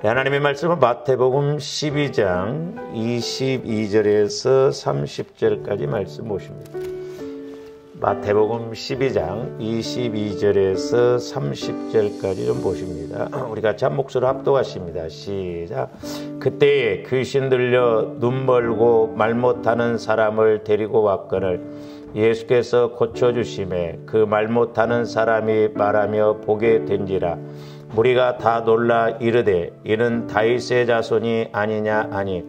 하나님의 말씀은 마태복음 12장 22절에서 30절까지 말씀 보십니다. 마태복음 12장 22절에서 30절까지 좀 보십니다. 우리 같이 한 목소리로 합독하십니다. 시작. 그때에 귀신 들려 눈 멀고 말 못하는 사람을 데리고 왔거늘 예수께서 고쳐주심에 그 말 못하는 사람이 말하며 보게 된지라. 무리가 다 놀라 이르되 이는 다윗의 자손이 아니냐 하니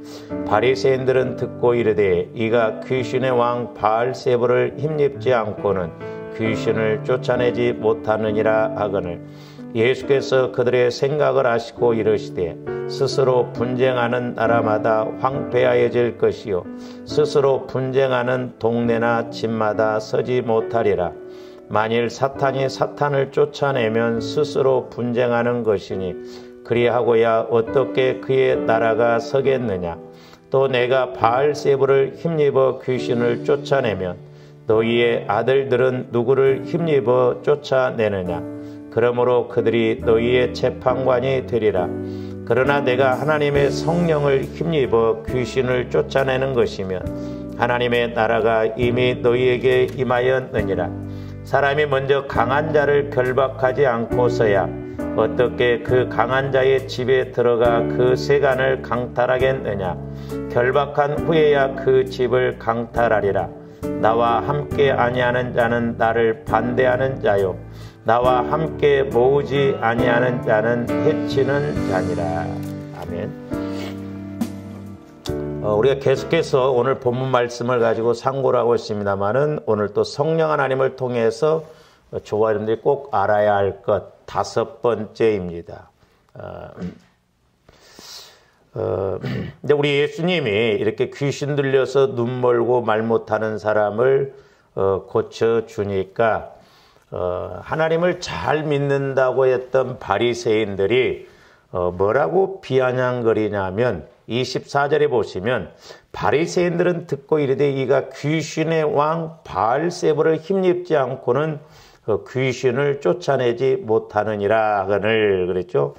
바리새인들은 듣고 이르되 이가 귀신의 왕 바알세불을 힘입지 않고는 귀신을 쫓아내지 못하느니라 하거늘 예수께서 그들의 생각을 아시고 이르시되 스스로 분쟁하는 나라마다 황폐하여질 것이요 스스로 분쟁하는 동네나 집마다 서지 못하리라. 만일 사탄이 사탄을 쫓아내면 스스로 분쟁하는 것이니 그리하고야 어떻게 그의 나라가 서겠느냐. 또 내가 바알세불을 힘입어 귀신을 쫓아내면 너희의 아들들은 누구를 힘입어 쫓아내느냐. 그러므로 그들이 너희의 재판관이 되리라. 그러나 내가 하나님의 성령을 힘입어 귀신을 쫓아내는 것이면 하나님의 나라가 이미 너희에게 임하였느니라. 사람이 먼저 강한 자를 결박하지 않고서야 어떻게 그 강한 자의 집에 들어가 그 세간을 강탈하겠느냐. 결박한 후에야 그 집을 강탈하리라. 나와 함께 아니하는 자는 나를 반대하는 자요 나와 함께 모으지 아니하는 자는 해치는 자니라. 아멘. 우리가 계속해서 오늘 본문 말씀을 가지고 상고를 하고 있습니다만은 오늘 또 성령 하나님을 통해서 저와 여러분들이 꼭 알아야 할 것 5번째입니다. 근데 우리 예수님이 이렇게 귀신 들려서 눈 멀고 말 못하는 사람을 고쳐주니까 하나님을 잘 믿는다고 했던 바리새인들이 뭐라고 비아냥거리냐면 24절에 보시면 바리새인들은 듣고 이르되 이가 귀신의 왕 바알세불을 힘입지 않고는 귀신을 쫓아내지 못하느니라 하거늘 그랬죠.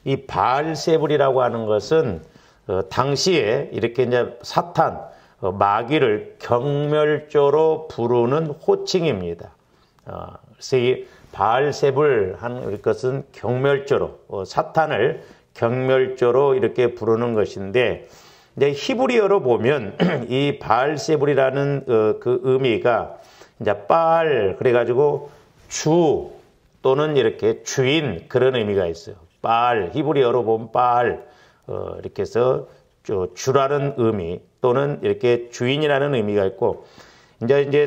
이 바알세불이라고 하는 것은 당시에 이렇게 이제 사탄 마귀를 경멸조로 부르는 호칭입니다. 그래서 이 바알세불 하는 것은 경멸조로 사탄을 경멸조로 이렇게 부르는 것인데 이제 히브리어로 보면 이 바알세불이라는 그 의미가 이제 바알 그래가지고 주 또는 이렇게 주인 그런 의미가 있어요. 바알 히브리어로 보면 바알 이렇게 해서 주라는 의미 또는 이렇게 주인이라는 의미가 있고 이제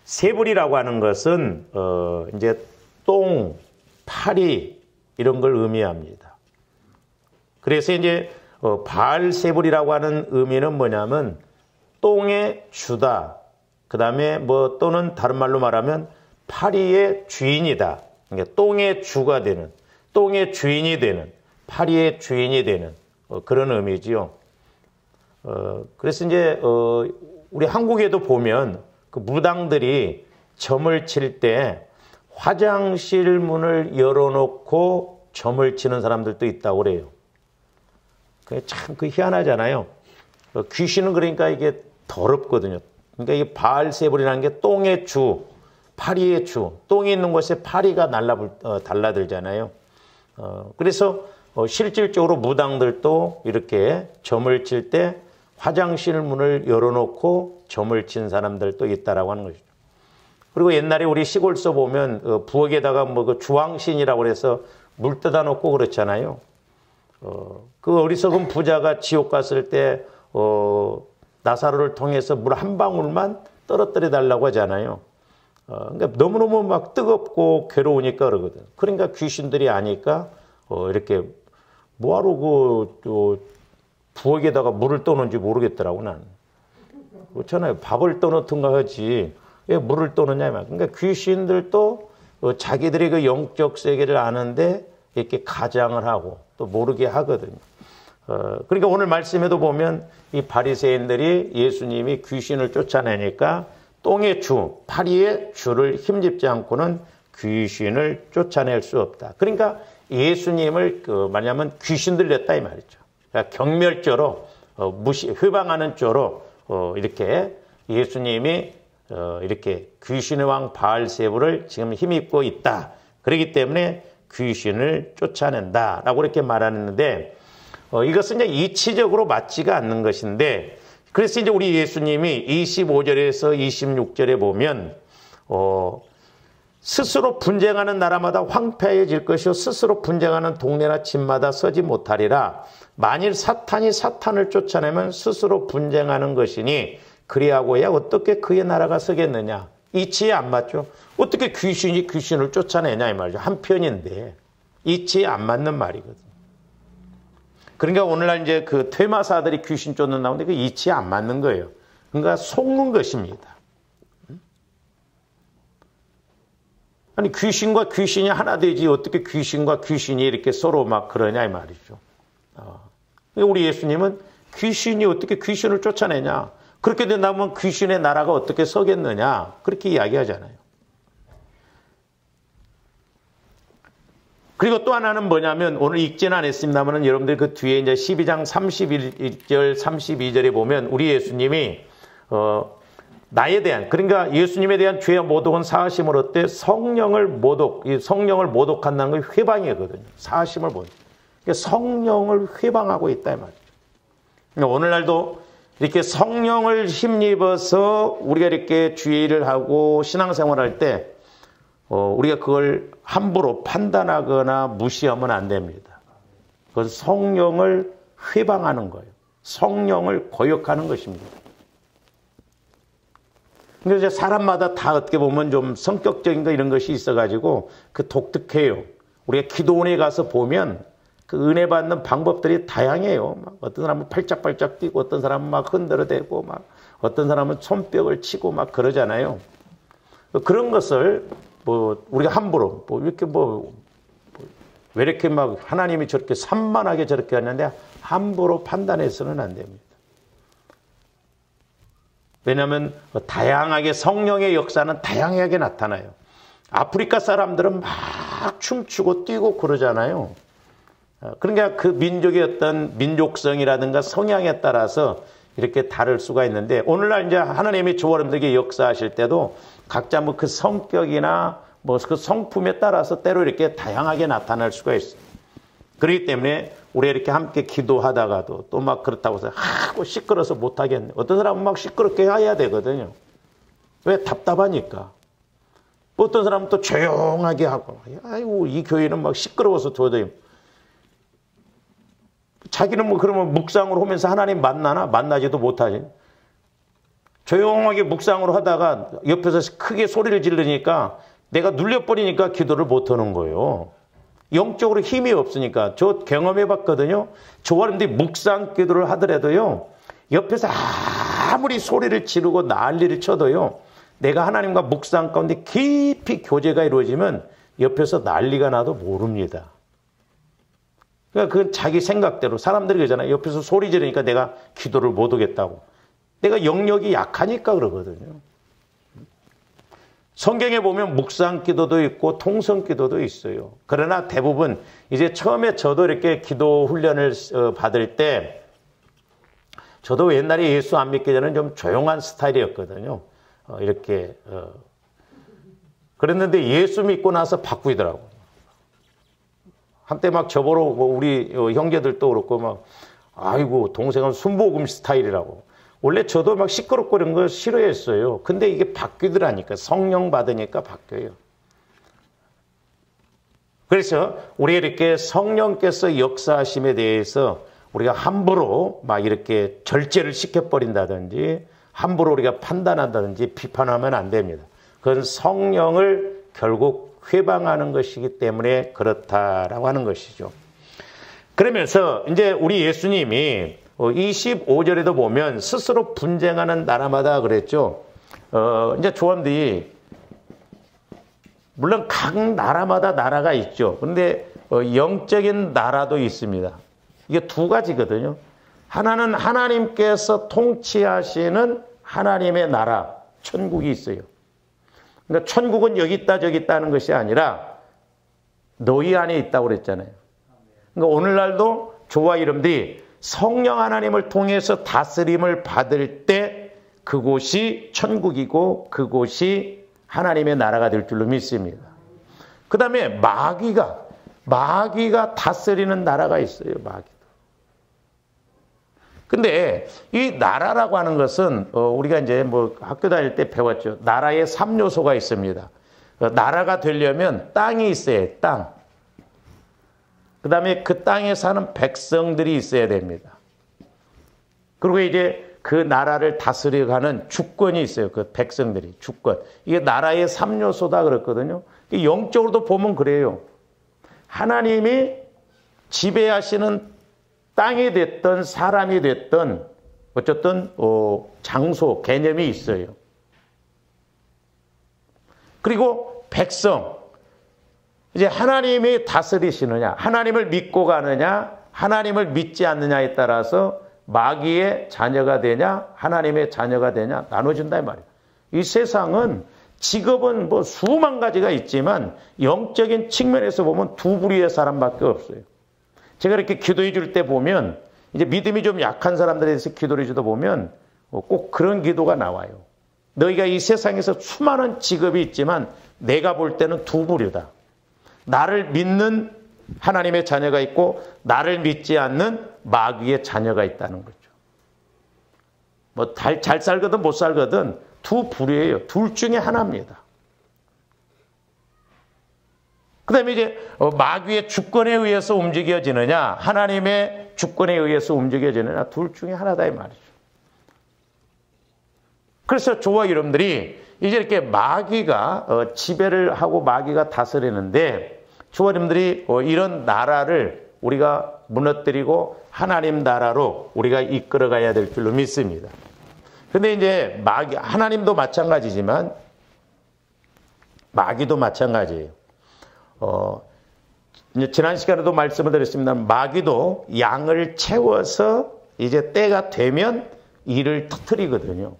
세불이라고 하는 것은 이제 똥, 파리 이런 걸 의미합니다. 그래서 이제 바알세불이라고 하는 의미는 뭐냐면 똥의 주다. 그 다음에 뭐 또는 다른 말로 말하면 파리의 주인이다. 그러니까 똥의 주가 되는, 똥의 주인이 되는, 파리의 주인이 되는 그런 의미지요. 그래서 이제 우리 한국에도 보면 그 무당들이 점을 칠 때 화장실 문을 열어놓고 점을 치는 사람들도 있다고 그래요. 그게 참 희한하잖아요. 귀신은 그러니까 이게 더럽거든요. 그러니까 이 바알세불이라는 게 똥의 주, 파리의 주, 똥이 있는 곳에 파리가 달라들잖아요. 그래서 실질적으로 무당들도 이렇게 점을 칠 때 화장실 문을 열어놓고 점을 친 사람들도 있다라고 하는 거죠. 그리고 옛날에 우리 시골서 보면 부엌에다가 뭐 그 주황신이라고 해서 물 떠다 놓고 그렇잖아요. 그 어리석은 부자가 지옥 갔을 때 나사로를 통해서 물 한 방울만 떨어뜨려 달라고 하잖아요. 그러니까 너무너무 막 뜨겁고 괴로우니까 그러거든. 그러니까 귀신들이 아니까 이렇게 뭐하러 그 부엌에다가 물을 떠놓은지 모르겠더라고 나는. 그렇잖아요. 밥을 떠놓든가 하지 왜 물을 떠놓냐 말이야. 그러니까 귀신들도 자기들이 그 영적 세계를 아는데 이렇게 가장을 하고 또 모르게 하거든요. 그러니까 오늘 말씀에도 보면 이 바리새인들이 예수님이 귀신을 쫓아내니까 똥의 주, 파리의 주를 힘입지 않고는 귀신을 쫓아낼 수 없다. 그러니까 예수님을 말하자면 귀신 들렸다 이 말이죠. 그러니까 경멸죄로 회방하는 죄로 이렇게 예수님이 이렇게 귀신의 왕 바알세불을 지금 힘입고 있다. 그렇기 때문에 귀신을 쫓아낸다라고 이렇게 말하는데 이것은 이제 이치적으로 맞지가 않는 것인데 그래서 이제 우리 예수님이 25절에서 26절에 보면 스스로 분쟁하는 나라마다 황폐해질 것이요 스스로 분쟁하는 동네나 집마다 서지 못하리라. 만일 사탄이 사탄을 쫓아내면 스스로 분쟁하는 것이니 그리하고야 어떻게 그의 나라가 서겠느냐. 이치에 안 맞죠. 어떻게 귀신이 귀신을 쫓아내냐 이 말이죠. 한편인데 이치에 안 맞는 말이거든요. 그러니까 오늘날 이제 그 퇴마사들이 귀신 쫓는다는데 그 이치에 안 맞는 거예요. 그러니까 속는 것입니다. 아니 귀신과 귀신이 하나 되지 어떻게 귀신과 귀신이 이렇게 서로 막 그러냐 이 말이죠. 우리 예수님은 귀신이 어떻게 귀신을 쫓아내냐. 그렇게 된다면 귀신의 나라가 어떻게 서겠느냐. 그렇게 이야기하잖아요. 그리고 또 하나는 뭐냐면 오늘 읽지는 않았습니다만 여러분들 그 뒤에 이제 12장 31절 32절에 보면 우리 예수님이 나에 대한 그러니까 예수님에 대한 죄의 모독은 사하심을 얻되 성령을 모독한다는 건 회방이거든요. 사하심을 모독. 그러니까 성령을 회방하고 있다 이 말이죠. 그러니까 오늘날도 이렇게 성령을 힘입어서 우리가 이렇게 주의를 하고 신앙생활할 때 우리가 그걸 함부로 판단하거나 무시하면 안 됩니다. 그건 성령을 회방하는 거예요. 성령을 거역하는 것입니다. 근데 이제 사람마다 다 어떻게 보면 좀 성격적인 거 이런 것이 있어가지고 그 독특해요. 우리가 기도원에 가서 보면 그 은혜 받는 방법들이 다양해요. 막 어떤 사람은 팔짝팔짝 뛰고 어떤 사람은 막 흔들어대고 막 어떤 사람은 손뼉을 치고 막 그러잖아요. 그런 것을 뭐 우리가 함부로 뭐 이렇게 왜 이렇게 막 하나님이 저렇게 산만하게 저렇게 하는데 함부로 판단해서는 안 됩니다. 왜냐하면 다양하게 성령의 역사는 다양하게 나타나요. 아프리카 사람들은 막 춤추고 뛰고 그러잖아요. 그러니까 그 민족의 어떤 민족성이라든가 성향에 따라서 이렇게 다를 수가 있는데 오늘날 이제 하나님이 조화람들에게 역사하실 때도 각자 뭐 그 성격이나 뭐 그 성품에 따라서 때로 이렇게 다양하게 나타날 수가 있어요. 그렇기 때문에 우리가 이렇게 함께 기도하다가도 또 막 그렇다고 해서 하고 시끄러워서 못하겠네. 어떤 사람은 막 시끄럽게 해야 되거든요. 왜? 답답하니까. 어떤 사람은 또 조용하게 하고 아이고 이 교회는 막 시끄러워서 도저히 자기는 뭐 그러면 묵상으로 하면서 하나님 만나나? 만나지도 못하지. 조용하게 묵상으로 하다가 옆에서 크게 소리를 지르니까 내가 눌려버리니까 기도를 못하는 거예요. 영적으로 힘이 없으니까. 저 경험해봤거든요. 조화람들이 묵상 기도를 하더라도요. 옆에서 아무리 소리를 지르고 난리를 쳐도요. 내가 하나님과 묵상 가운데 깊이 교제가 이루어지면 옆에서 난리가 나도 모릅니다. 그러니까 그건 자기 생각대로 사람들이 그러잖아요. 옆에서 소리 지르니까 내가 기도를 못 하겠다고. 내가 영역이 약하니까 그러거든요. 성경에 보면 묵상 기도도 있고 통성 기도도 있어요. 그러나 대부분 이제 처음에 저도 이렇게 기도 훈련을 받을 때 저도 옛날에 예수 안 믿기 전에는 좀 조용한 스타일이었거든요. 이렇게 그랬는데 예수 믿고 나서 바꾸더라고요. 한때 막 저보러 우리 형제들도 그렇고 막 아이고 동생은 순복음 스타일이라고. 원래 저도 막 시끄럽고 이런 거 싫어했어요. 근데 이게 바뀌더라니까. 성령 받으니까 바뀌어요. 그래서 우리가 이렇게 성령께서 역사하심에 대해서 우리가 함부로 막 이렇게 절제를 시켜버린다든지 함부로 우리가 판단한다든지 비판하면 안 됩니다. 그건 성령을 결국 회방하는 것이기 때문에 그렇다라고 하는 것이죠. 그러면서 이제 우리 예수님이 25절에도 보면 스스로 분쟁하는 나라마다 그랬죠. 이제 조원들이 물론 각 나라마다 나라가 있죠. 그런데 영적인 나라도 있습니다. 이게 두 가지거든요. 하나는 하나님께서 통치하시는 하나님의 나라, 천국이 있어요. 그러니까 천국은 여기 있다 저기 있다는 것이 아니라 너희 안에 있다고 그랬잖아요. 그러니까 오늘날도 저와 여러분들이 성령 하나님을 통해서 다스림을 받을 때 그곳이 천국이고 그곳이 하나님의 나라가 될 줄로 믿습니다. 그 다음에 마귀가 다스리는 나라가 있어요. 마귀도. 근데 이 나라라고 하는 것은 우리가 이제 뭐 학교 다닐 때 배웠죠. 나라의 3요소가 있습니다. 나라가 되려면 땅이 있어야 해요. 땅. 그 다음에 그 땅에 사는 백성들이 있어야 됩니다. 그리고 이제 그 나라를 다스려가는 주권이 있어요. 그 백성들이 주권. 이게 나라의 3요소다 그랬거든요. 영적으로도 보면 그래요. 하나님이 지배하시는 땅이 됐든 사람이 됐든 어쨌든 장소, 개념이 있어요. 그리고 백성. 이제 하나님이 다스리시느냐, 하나님을 믿고 가느냐, 하나님을 믿지 않느냐에 따라서 마귀의 자녀가 되냐, 하나님의 자녀가 되냐 나눠진다 이 말이에요. 이 세상은 직업은 뭐 수만 가지가 있지만 영적인 측면에서 보면 두 부류의 사람밖에 없어요. 제가 이렇게 기도해 줄 때 보면 이제 믿음이 좀 약한 사람들에 대해서 기도를 해주다 보면 꼭 그런 기도가 나와요. 너희가 이 세상에서 수많은 직업이 있지만 내가 볼 때는 두 부류다. 나를 믿는 하나님의 자녀가 있고 나를 믿지 않는 마귀의 자녀가 있다는 거죠. 뭐 잘 살거든 못 살거든 두 부류예요. 둘 중에 하나입니다. 그 다음에 이제 마귀의 주권에 의해서 움직여지느냐 하나님의 주권에 의해서 움직여지느냐 둘 중에 하나다 이 말이죠. 그래서 저와 여러분들이 이제 이렇게 마귀가 지배를 하고 마귀가 다스리는데 저와 여러분들이 이런 나라를 우리가 무너뜨리고 하나님 나라로 우리가 이끌어가야 될 줄로 믿습니다. 근데 이제 하나님도 마찬가지지만 마귀도 마찬가지예요. 이제 지난 시간에도 말씀을 드렸습니다. 마귀도 양을 채워서 이제 때가 되면 이를 터뜨리거든요.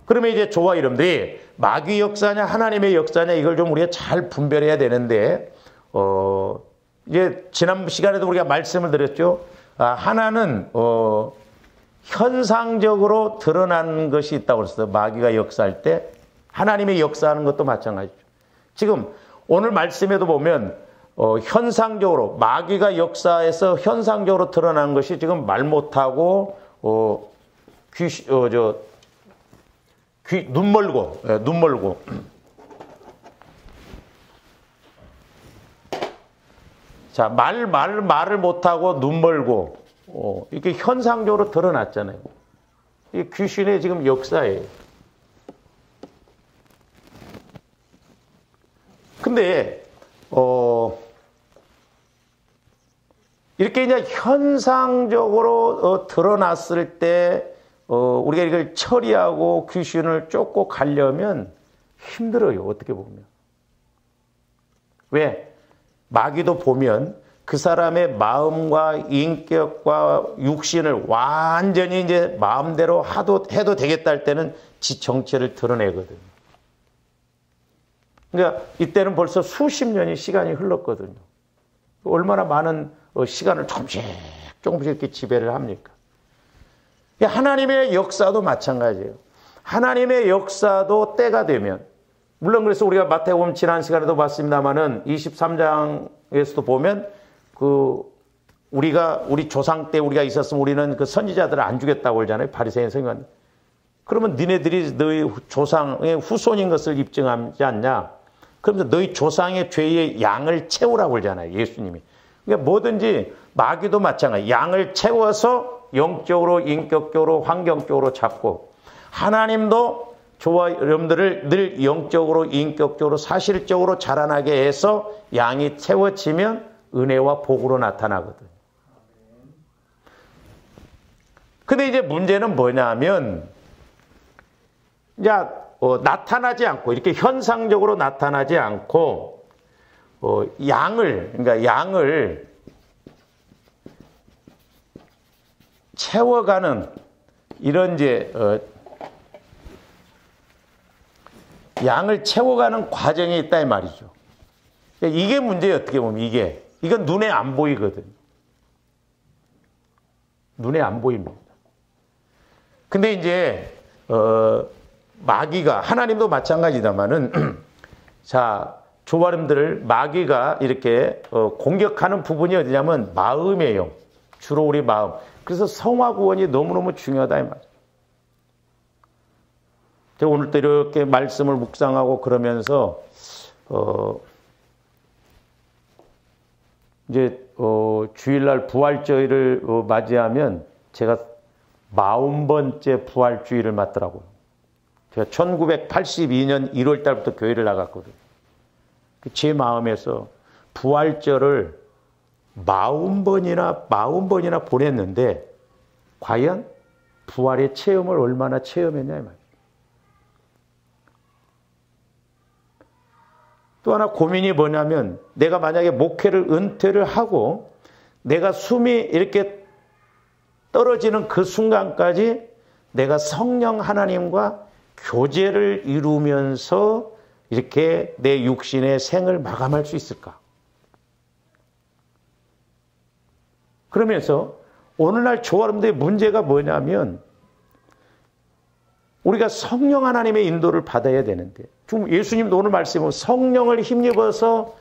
그러면 이제 저와 여러분들이 마귀 역사냐 하나님의 역사냐 이걸 좀 우리가 잘 분별해야 되는데 이제 지난 시간에도 우리가 말씀을 드렸죠. 하나는 현상적으로 드러나는 것이 있다고 그랬어요. 마귀가 역사할 때 하나님의 역사하는 것도 마찬가지죠. 지금 오늘 말씀에도 보면 현상적으로 마귀가 역사해서 현상적으로 드러난 것이 지금 말 못하고 눈 멀고 자 말을 못하고 눈 멀고 이렇게 현상적으로 드러났잖아요. 이게 귀신의 지금 역사예요. 근데 이렇게 이제 현상적으로 드러났을 때 우리가 이걸 처리하고 귀신을 쫓고 가려면 힘들어요. 어떻게 보면. 왜? 마귀도 보면 그 사람의 마음과 인격과 육신을 완전히 이제 마음대로 해도 되겠다 할 때는 지 정체를 드러내거든요. 그러니까 이때는 벌써 수십 년의 시간이 흘렀거든요. 얼마나 많은 시간을 조금씩 이렇게 지배를 합니까? 하나님의 역사도 마찬가지예요. 하나님의 역사도 때가 되면 물론 그래서 우리가 마태복음 지난 시간에도 봤습니다마는 23장에서도 보면 우리 조상 때 우리가 있었으면 우리는 그 선지자들을 안 죽였다고 그러잖아요. 바리새인 성경. 그러면 너희들이 너희 조상의 후손인 것을 입증하지 않냐? 그러면서 너희 조상의 죄의 양을 채우라고 그러잖아요. 예수님이. 그러니까 뭐든지 마귀도 마찬가지. 양을 채워서 영적으로, 인격적으로, 환경적으로 잡고 하나님도 저와 여러분들을 늘 영적으로, 인격적으로, 사실적으로 자라나게 해서 양이 채워지면 은혜와 복으로 나타나거든요. 근데 이제 문제는 뭐냐면 이제 나타나지 않고 이렇게 현상적으로 나타나지 않고 양을 채워가는 이런 이제 양을 채워가는 과정이 있다 이 말이죠. 이게 문제예요. 어떻게 보면 이건 눈에 안 보이거든. 눈에 안 보입니다. 근데 이제 마귀가, 하나님도 마찬가지다마는 자, 조바름들을 마귀가 이렇게 공격하는 부분이 어디냐면 마음이에요. 주로 우리 마음. 그래서 성화 구원이 너무너무 중요하다 이 말이에요. 제가 오늘 또 이렇게 말씀을 묵상하고 그러면서 이제 주일날 부활주일을 맞이하면 제가 40번째 부활주일을 맞더라고요. 제가 1982년 1월 달부터 교회를 나갔거든요. 제 마음에서 부활절을 40번이나 보냈는데 과연 부활의 체험을 얼마나 체험했냐 이 말이에요. 또 하나 고민이 뭐냐면 내가 만약에 목회를 은퇴를 하고 내가 숨이 이렇게 떨어지는 그 순간까지 내가 성령 하나님과 교제를 이루면서 이렇게 내 육신의 생을 마감할 수 있을까? 그러면서 오늘날 조아름들의 문제가 뭐냐면 우리가 성령 하나님의 인도를 받아야 되는데 지금 예수님도 오늘 말씀은 성령을 힘입어서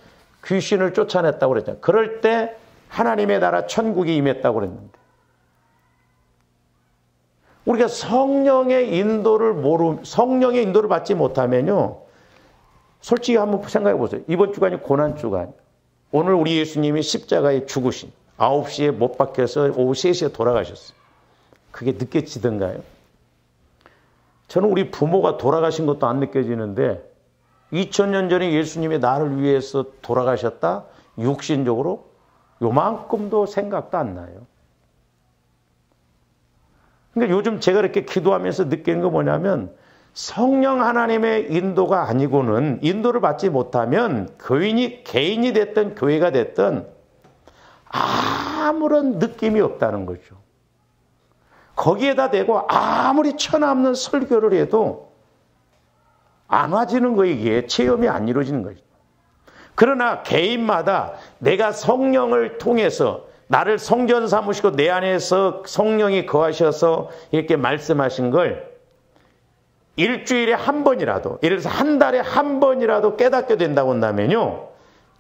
귀신을 쫓아냈다고 그랬잖아요. 그럴 때 하나님의 나라 천국이 임했다고 그랬는데 우리가 성령의 인도를 받지 못하면요. 솔직히 한번 생각해 보세요. 이번 주가 아니고 고난주가 아니에요. 오늘 우리 예수님이 십자가에 죽으신 9시에 못 박혀서 오후 3시에 돌아가셨어요. 그게 느껴지던가요? 저는 우리 부모가 돌아가신 것도 안 느껴지는데 2000년 전에 예수님이 나를 위해서 돌아가셨다? 육신적으로 요만큼도 생각도 안 나요. 그러니까 요즘 제가 이렇게 기도하면서 느끼는 거 뭐냐면 성령 하나님의 인도가 아니고는 인도를 받지 못하면 개인이 됐든 교회가 됐든 아무런 느낌이 없다는 거죠. 거기에다 대고 아무리 천없는 설교를 해도 안 와지는 거예요. 이게 체험이 안 이루어지는 거죠. 그러나 개인마다 내가 성령을 통해서 나를 성전 삼으시고 내 안에서 성령이 거하셔서 이렇게 말씀하신 걸 일주일에 한 번이라도, 예를 들어서 한 달에 한 번이라도 깨닫게 된다고 한다면요,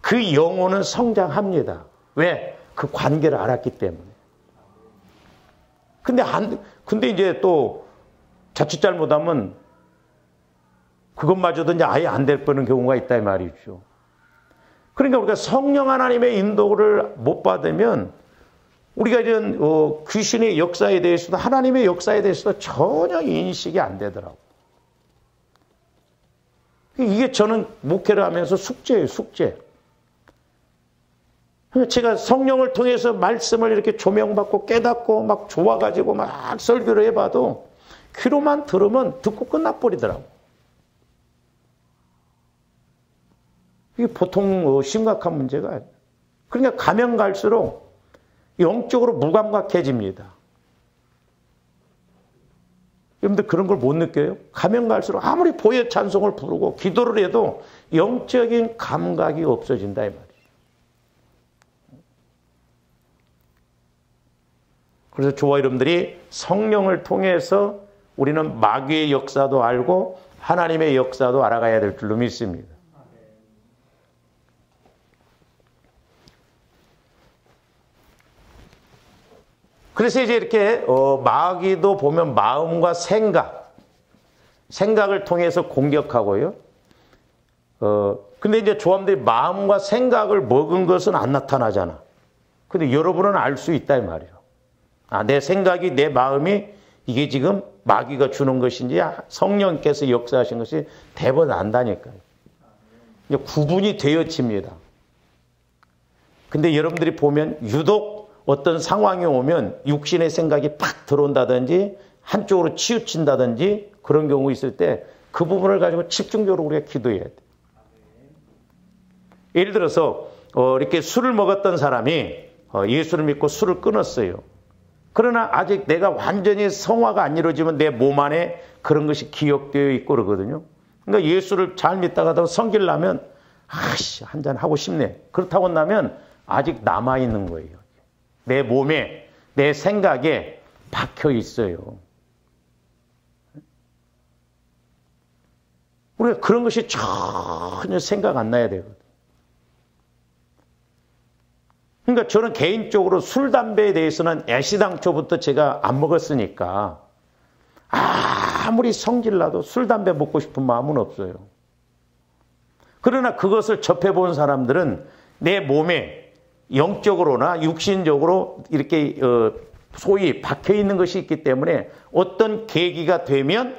그 영혼은 성장합니다. 왜? 그 관계를 알았기 때문에. 근데 이제 또 자칫 잘못하면 그것마저도 이제 아예 안 될 뻔한 경우가 있다 이 말이죠. 그러니까 우리가 성령 하나님의 인도를 못 받으면 우리가 이런 귀신의 역사에 대해서도 하나님의 역사에 대해서도 전혀 인식이 안 되더라고요. 이게 저는 목회를 하면서 숙제예요, 숙제. 제가 성령을 통해서 말씀을 이렇게 조명받고 깨닫고 막 좋아가지고 막 설교를 해봐도 귀로만 들으면 듣고 끝나버리더라고요. 이게 보통 심각한 문제가 아니에요. 그러니까 가면 갈수록 영적으로 무감각해집니다. 여러분들 그런 걸 못 느껴요? 가면 갈수록 아무리 보혜 찬송을 부르고 기도를 해도 영적인 감각이 없어진다 이 말이에요. 그래서 저와 여러분들이 성령을 통해서 우리는 마귀의 역사도 알고 하나님의 역사도 알아가야 될 줄로 믿습니다. 그래서 이제 이렇게 마귀도 보면 마음과 생각을 통해서 공격하고요. 근데 이제 조함들이 마음과 생각을 먹은 것은 안 나타나잖아. 근데 여러분은 알 수 있다 이 말이에요. 내 생각이, 내 마음이 이게 지금 마귀가 주는 것인지 성령께서 역사하신 것이 대번 안다니까요. 이제 구분이 되어집니다. 근데 여러분들이 보면 유독 어떤 상황이 오면 육신의 생각이 팍 들어온다든지 한쪽으로 치우친다든지 그런 경우 있을 때 그 부분을 가지고 집중적으로 우리가 기도해야 돼. 예를 들어서 이렇게 술을 먹었던 사람이 예수를 믿고 술을 끊었어요. 그러나 아직 내가 완전히 성화가 안 이루어지면 내 몸 안에 그런 것이 기억되어 있고 그러거든요. 그러니까 예수를 잘 믿다가도 성질나면 아씨, 한잔 하고 싶네. 그렇다고 나면 아직 남아있는 거예요. 내 몸에, 내 생각에 박혀 있어요. 우리가 그런 것이 전혀 생각 안 나야 되거든. 그러니까 저는 개인적으로 술, 담배에 대해서는 애시당초부터 제가 안 먹었으니까 아무리 성질나도 술, 담배 먹고 싶은 마음은 없어요. 그러나 그것을 접해본 사람들은 내 몸에 영적으로나 육신적으로 이렇게 소위 박혀있는 것이 있기 때문에 어떤 계기가 되면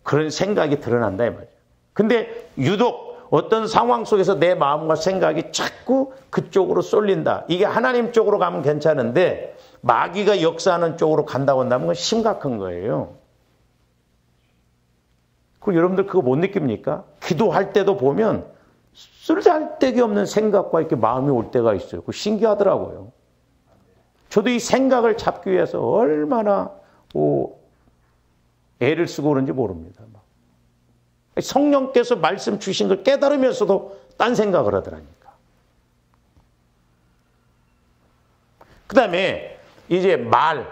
그런 생각이 드러난다 이 말이에요. 근데 유독 어떤 상황 속에서 내 마음과 생각이 자꾸 그쪽으로 쏠린다. 이게 하나님 쪽으로 가면 괜찮은데 마귀가 역사하는 쪽으로 간다고 한다면 그건 심각한 거예요. 그럼 여러분들 그거 못 느낍니까? 기도할 때도 보면 쓸데기 없는 생각과 이렇게 마음이 올 때가 있어요. 그거 신기하더라고요. 저도 이 생각을 잡기 위해서 얼마나 애를 쓰고 그런지 모릅니다. 성령께서 말씀 주신 걸 깨달으면서도 딴 생각을 하더라니까. 그 다음에 이제 말을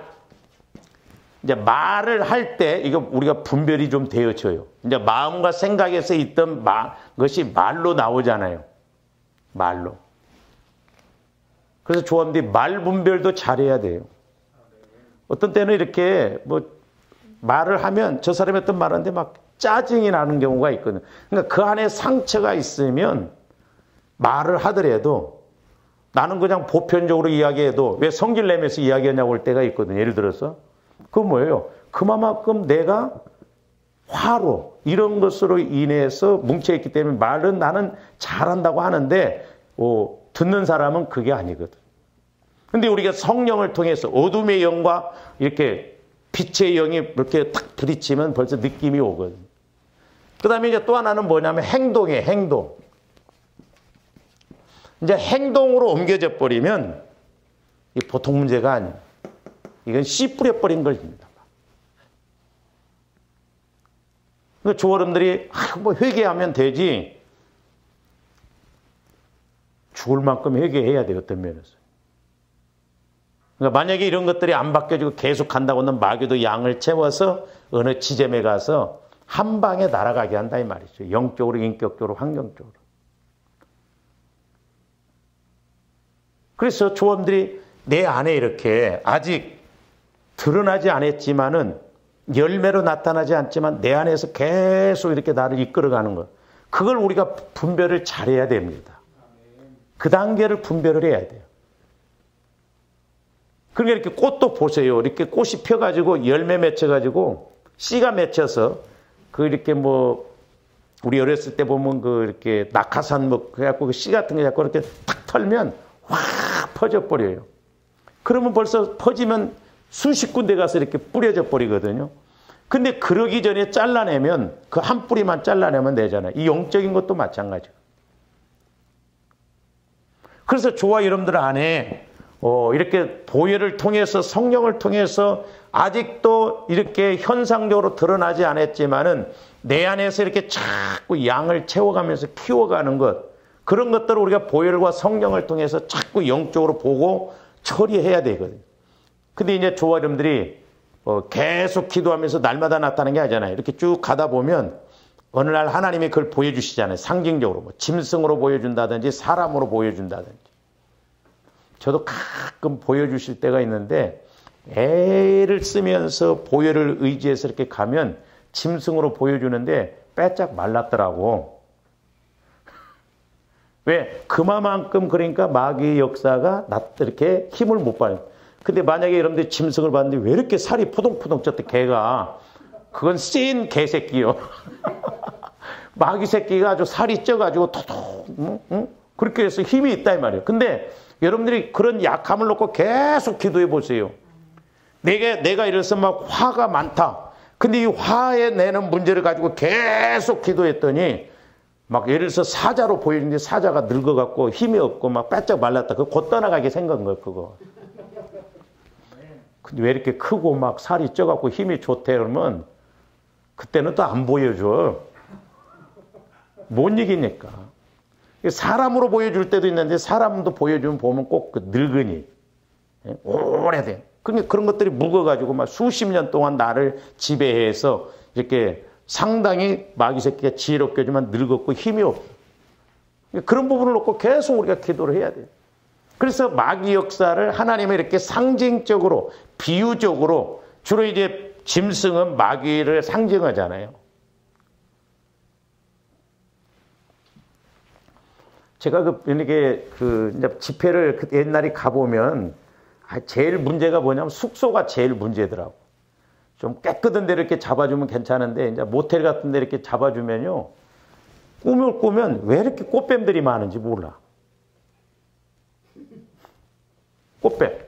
할 때 이거 우리가 분별이 좀 되어져요. 이제 마음과 생각에서 있던 것이 말로 나오잖아요. 말로. 그래서 조합들이 말 분별도 잘해야 돼요. 어떤 때는 이렇게 말을 하면 저 사람이 어떤 말하는데 막 짜증이 나는 경우가 있거든요. 그러니까 그 안에 상처가 있으면 말을 하더라도 나는 그냥 보편적으로 이야기해도 왜 성질 내면서 이야기하냐고 할 때가 있거든요. 예를 들어서 그건 뭐예요? 그만큼 내가 화로 이런 것으로 인해서 뭉쳐있기 때문에 말은 나는 잘한다고 하는데 듣는 사람은 그게 아니거든. 근데 우리가 성령을 통해서 어둠의 영과 이렇게 빛의 영이 이렇게 탁 부딪히면 벌써 느낌이 오거든. 그 다음에 이제 또 하나는 뭐냐면 행동이에요, 행동. 이제 행동으로 옮겨져 버리면 이 보통 문제가 아니에요. 이건 씨 뿌려버린 것입니다. 그러니까 조어른들이 회개하면 되지. 죽을 만큼 회개해야 돼요, 어떤 면에서. 그러니까 만약에 이런 것들이 안 바뀌어지고 계속 간다고 하면 마귀도 양을 채워서 어느 지점에 가서 한 방에 날아가게 한다 이 말이죠. 영적으로, 인격적으로, 환경적으로. 그래서 조언들이 내 안에 이렇게 아직 드러나지 않았지만은 열매로 나타나지 않지만 내 안에서 계속 이렇게 나를 이끌어가는 것. 그걸 우리가 분별을 잘해야 됩니다. 그 단계를 분별을 해야 돼요. 그러니까 이렇게 꽃도 보세요. 이렇게 꽃이 펴가지고 열매 맺혀가지고 씨가 맺혀서 이렇게 우리 어렸을 때 보면 이렇게 낙하산 그래갖고 그 씨 같은 게 자꾸 이렇게 탁 털면 확 퍼져버려요. 그러면 벌써 퍼지면 수십 군데 가서 이렇게 뿌려져 버리거든요. 근데 그러기 전에 잘라내면 그 한 뿌리만 잘라내면 되잖아요. 이 영적인 것도 마찬가지예요. 그래서 저와 여러분들 안에 이렇게 보혈을 통해서 성령을 통해서 아직도 이렇게 현상적으로 드러나지 않았지만은 내 안에서 이렇게 자꾸 양을 채워가면서 키워가는 것, 그런 것들을 우리가 보혈과 성령을 통해서 자꾸 영적으로 보고 처리해야 되거든요. 근데 이제 저와 여러분들이 계속 기도하면서 날마다 나타나는 게 아니잖아요. 이렇게 쭉 가다 보면 어느 날 하나님이 그걸 보여주시잖아요. 상징적으로 짐승으로 보여준다든지 사람으로 보여준다든지. 저도 가끔 보여주실 때가 있는데 애를 쓰면서 보혈을 의지해서 이렇게 가면 짐승으로 보여주는데 빼짝 말랐더라고. 왜? 그만큼 그러니까 마귀의 역사가 이렇게 힘을 못 봐요. 근데 만약에 여러분들이 짐승을 봤는데 왜 이렇게 살이 포동포동 쪘대 개가. 그건 센 개새끼요. 마귀 새끼가 아주 살이 쪄가지고 토독 그렇게 해서 힘이 있다 이 말이에요. 근데 여러분들이 그런 약함을 놓고 계속 기도해 보세요. 내가 이래서 막 화가 많다. 근데 이 화에 내는 문제를 가지고 계속 기도했더니 막 예를 들어서 사자로 보이는데 사자가 늙어갖고 힘이 없고 막 빼짝 말랐다. 그거 곧 떠나가게 생긴 거예요, 그거. 근데 왜 이렇게 크고 막 살이 쪄갖고 힘이 좋대 그러면 그때는 또 안 보여줘. 못 이기니까. 사람으로 보여줄 때도 있는데 사람도 보여주면 보면 꼭 그 늙은이, 오래된. 그러니까 그런 것들이 묵어가지고 막 수십 년 동안 나를 지배해서 이렇게 상당히 마귀 새끼가 지혜롭게 하지만 늙었고 힘이 없어. 그런 부분을 놓고 계속 우리가 기도를 해야 돼요. 그래서 마귀 역사를 하나님의 이렇게 상징적으로, 비유적으로, 주로 이제 짐승은 마귀를 상징하잖아요. 제가 이렇게 이제 집회를 옛날에 가보면 제일 문제가 뭐냐면 숙소가 제일 문제더라고. 좀 깨끗한 데 이렇게 잡아주면 괜찮은데 이제 모텔 같은 데 이렇게 잡아주면요. 꿈을 꾸면 왜 이렇게 꽃뱀들이 많은지 몰라. 꽃뱀.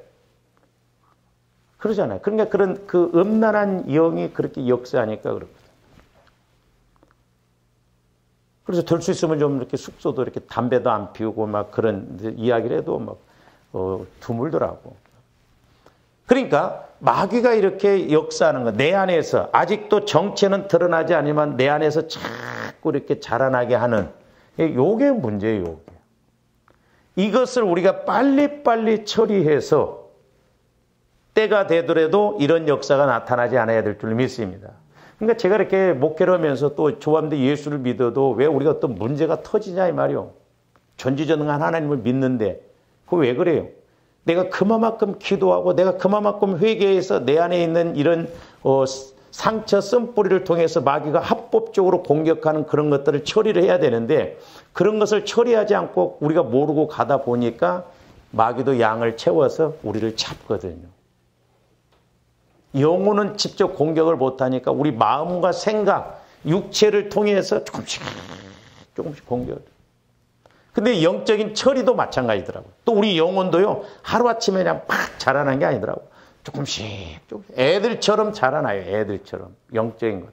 그러잖아요. 그러니까 그런 그 음란한 영이 그렇게 역사하니까 그렇거든. 그래서 될 수 있으면 좀 이렇게 숙소도 이렇게 담배도 안 피우고 막 그런 이야기를 해도 막 드물더라고. 그러니까 마귀가 이렇게 역사하는 거, 내 안에서 아직도 정체는 드러나지 않지만 내 안에서 자꾸 이렇게 자라나게 하는 요게 문제예요. 요게. 이것을 우리가 빨리빨리 처리해서 때가 되더라도 이런 역사가 나타나지 않아야 될 줄 믿습니다. 그러니까 제가 이렇게 목회를 하면서 또 조합대 예수를 믿어도 왜 우리가 어떤 문제가 터지냐 이 말이요. 전지전능한 하나님을 믿는데 그거 왜 그래요? 내가 그만큼 기도하고 내가 그만큼 회개해서 내 안에 있는 이런 상처 쓴뿌리를 통해서 마귀가 합법적으로 공격하는 그런 것들을 처리를 해야 되는데 그런 것을 처리하지 않고 우리가 모르고 가다 보니까 마귀도 양을 채워서 우리를 잡거든요. 영혼은 직접 공격을 못하니까 우리 마음과 생각, 육체를 통해서 조금씩 공격을. 근데 영적인 처리도 마찬가지더라고요. 또 우리 영혼도요, 하루아침에 그냥 팍 자라난 게 아니더라고요. 조금씩. 애들처럼 자라나요. 애들처럼. 영적인 것도.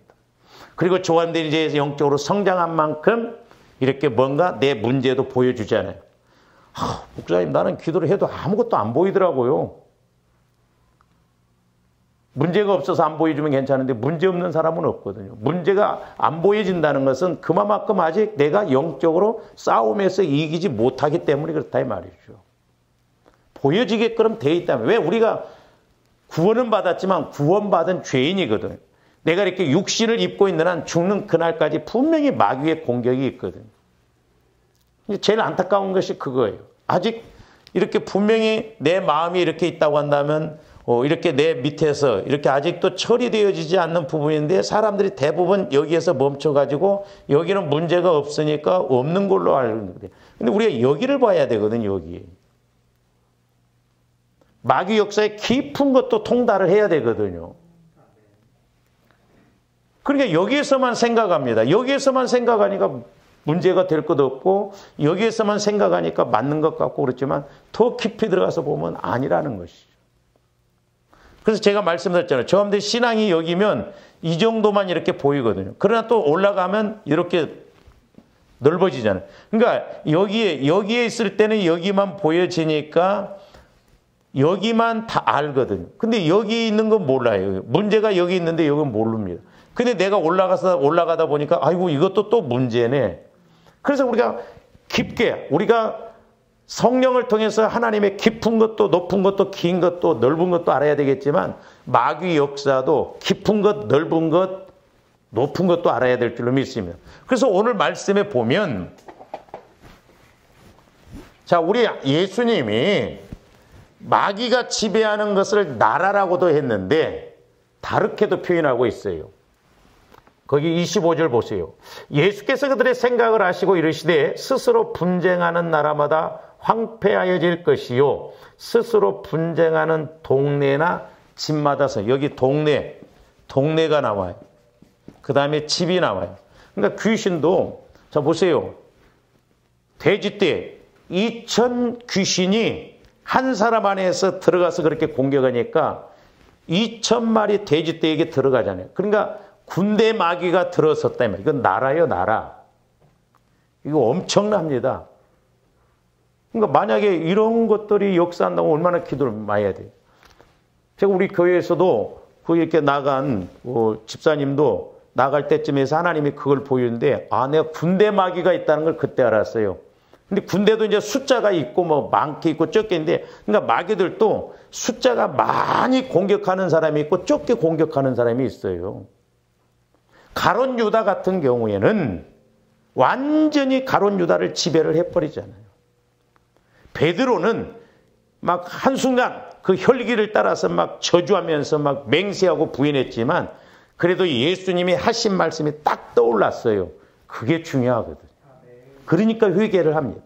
그리고 조한들이 이제 영적으로 성장한 만큼 이렇게 뭔가 내 문제도 보여주잖아요. 목사님, 나는 기도를 해도 아무것도 안 보이더라고요. 문제가 없어서 안 보여주면 괜찮은데 문제 없는 사람은 없거든요. 문제가 안 보여진다는 것은 그만큼 아직 내가 영적으로 싸움에서 이기지 못하기 때문에 그렇다 이 말이죠. 보여지게끔 돼 있다면. 왜 우리가 구원은 받았지만 구원받은 죄인이거든요. 내가 이렇게 육신을 입고 있는 한 죽는 그날까지 분명히 마귀의 공격이 있거든요. 제일 안타까운 것이 그거예요. 아직 이렇게 분명히 내 마음이 이렇게 있다고 한다면 이렇게 내 밑에서 이렇게 아직도 처리되어지지 않는 부분인데 사람들이 대부분 여기에서 멈춰가지고 여기는 문제가 없으니까 없는 걸로 알고 있는데 근데 우리가 여기를 봐야 되거든요. 여기. 마귀 역사의 깊은 것도 통달을 해야 되거든요. 그러니까 여기에서만 생각합니다. 여기에서만 생각하니까 문제가 될 것도 없고 여기에서만 생각하니까 맞는 것 같고 그렇지만 더 깊이 들어가서 보면 아니라는 것이죠. 그래서 제가 말씀드렸잖아요. 저한테 신앙이 여기면 이 정도만 이렇게 보이거든요. 그러나 또 올라가면 이렇게 넓어지잖아요. 그러니까 여기에 있을 때는 여기만 보여지니까 여기만 다 알거든요. 근데 여기 있는 건 몰라요. 문제가 여기 있는데 여기는 모릅니다. 근데 내가 올라가다 보니까 아이고 이것도 또 문제네. 그래서 우리가 깊게 우리가 성령을 통해서 하나님의 깊은 것도 높은 것도 긴 것도 넓은 것도 알아야 되겠지만 마귀 역사도 깊은 것 넓은 것 높은 것도 알아야 될 줄로 믿습니다. 그래서 오늘 말씀에 보면 자 우리 예수님이 마귀가 지배하는 것을 나라라고도 했는데 다르게도 표현하고 있어요. 거기 25절 보세요. 예수께서 그들의 생각을 아시고 이르시되 스스로 분쟁하는 나라마다 황폐하여질 것이요 스스로 분쟁하는 동네나 집마다서 여기 동네가 나와요. 그 다음에 집이 나와요. 그러니까 귀신도 자 보세요. 돼지떼 2,000 귀신이 한 사람 안에서 들어가서 그렇게 공격하니까 2,000마리 돼지떼에게 들어가잖아요. 그러니까 군대 마귀가 들어섰다면 이건 나라요 나라. 이거 엄청납니다. 그러니까 만약에 이런 것들이 역사한다고 얼마나 기도를 많이 해야 돼요. 제가 우리 교회에서도 이렇게 나간 집사님도 나갈 때쯤에서 하나님이 그걸 보이는데 아 내가 군대 마귀가 있다는 걸 그때 알았어요. 근데 군대도 이제 숫자가 있고 뭐 많게 있고 적게 있는데, 그러니까 마귀들도 숫자가 많이 공격하는 사람이 있고 적게 공격하는 사람이 있어요. 가룟 유다 같은 경우에는 완전히 가룟 유다를 지배를 해버리잖아요. 베드로는 막 한순간 그 혈기를 따라서 막 저주하면서 막 맹세하고 부인했지만 그래도 예수님이 하신 말씀이 딱 떠올랐어요. 그게 중요하거든요. 그러니까 회개를 합니다.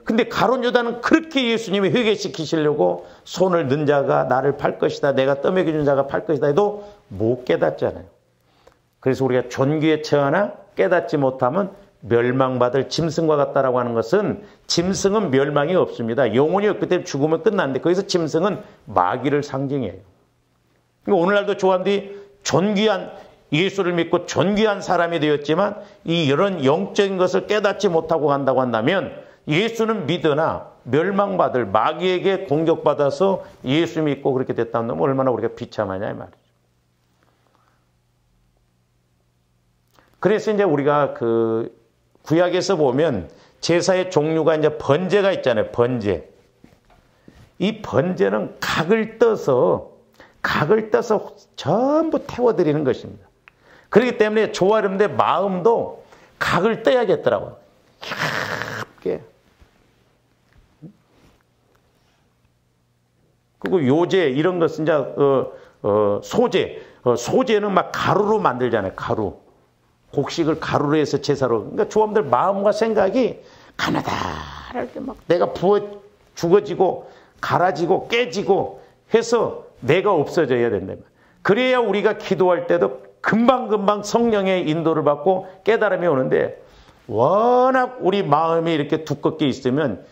근데 가룟 유다는 그렇게 예수님이 회개시키시려고 손을 든 자가 나를 팔 것이다, 내가 떠먹여준 자가 팔 것이다 해도 못 깨닫잖아요. 그래서 우리가 존귀에 처하나 깨닫지 못하면 멸망받을 짐승과 같다라고 하는 것은, 짐승은 멸망이 없습니다. 영혼이 없기 때문에 죽으면 끝나는데 거기서 짐승은 마귀를 상징해요. 그러니까 오늘날도 조한들이 존귀한 예수를 믿고 존귀한 사람이 되었지만 이 이런 영적인 것을 깨닫지 못하고 간다고 한다면 예수는 믿으나 멸망받을, 마귀에게 공격받아서 예수 믿고 그렇게 됐다면 얼마나 우리가 비참하냐 이 말이죠. 그래서 이제 우리가 그 구약에서 보면 제사의 종류가 이제 번제가 있잖아요. 번제. 이 번제는 각을 떠서 전부 태워드리는 것입니다. 그렇기 때문에 조아름대 마음도 각을 떠야겠더라고요. 얇게. 그리고 요제 이런 것은 이제 소제는 막 가루로 만들잖아요. 가루. 곡식을 가루로 해서 제사로. 그러니까 조함들 마음과 생각이 가나다랄 때 막 내가 죽어지고 갈아지고 깨지고 해서 내가 없어져야 된다. 그래야 우리가 기도할 때도 금방금방 성령의 인도를 받고 깨달음이 오는데, 워낙 우리 마음이 이렇게 두껍게 있으면,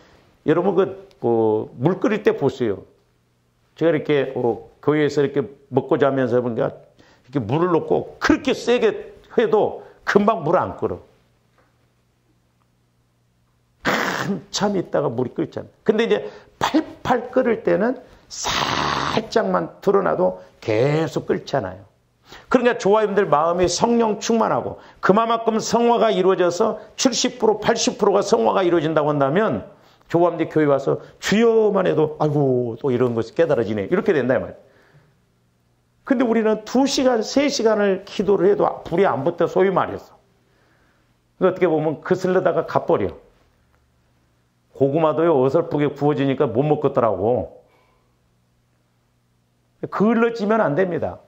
여러분 물 끓일 때 보세요. 제가 이렇게 교회에서 이렇게 먹고 자면서 보니까 이렇게 물을 넣고 그렇게 세게 해도 금방 물 안 끓어. 한참 있다가 물이 끓잖아요. 근데 이제 팔팔 끓을 때는 살짝만 드러나도 계속 끓잖아요. 그러니까 조화님들 마음이 성령 충만하고 그만큼 성화가 이루어져서 70% 80%가 성화가 이루어진다고 한다면 조화님들 교회 와서 주여만 해도 아이고 또 이런 것이 깨달아지네 이렇게 된다 이 말이에요. 근데 우리는 2시간 3시간을 기도를 해도 불이 안 붙어 소위 말해서 어떻게 보면 그슬러다가 가버려. 고구마도요 어설프게 구워지니까 못 먹겠더라고. 그을러지면 안 됩니다.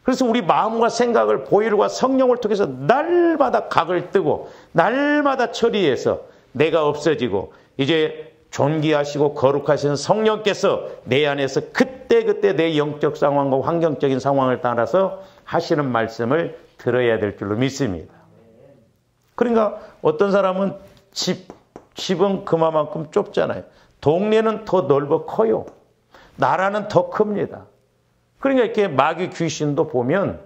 그래서 우리 마음과 생각을 보혈과 성령을 통해서 날마다 각을 뜨고 날마다 처리해서 내가 없어지고 이제 존귀하시고 거룩하신 성령께서 내 안에서 그때그때 내 영적 상황과 환경적인 상황을 따라서 하시는 말씀을 들어야 될 줄로 믿습니다. 그러니까 어떤 사람은 집은 그만큼 좁잖아요. 동네는 더 넓어 커요. 나라는 더 큽니다. 그러니까 이렇게 마귀 귀신도 보면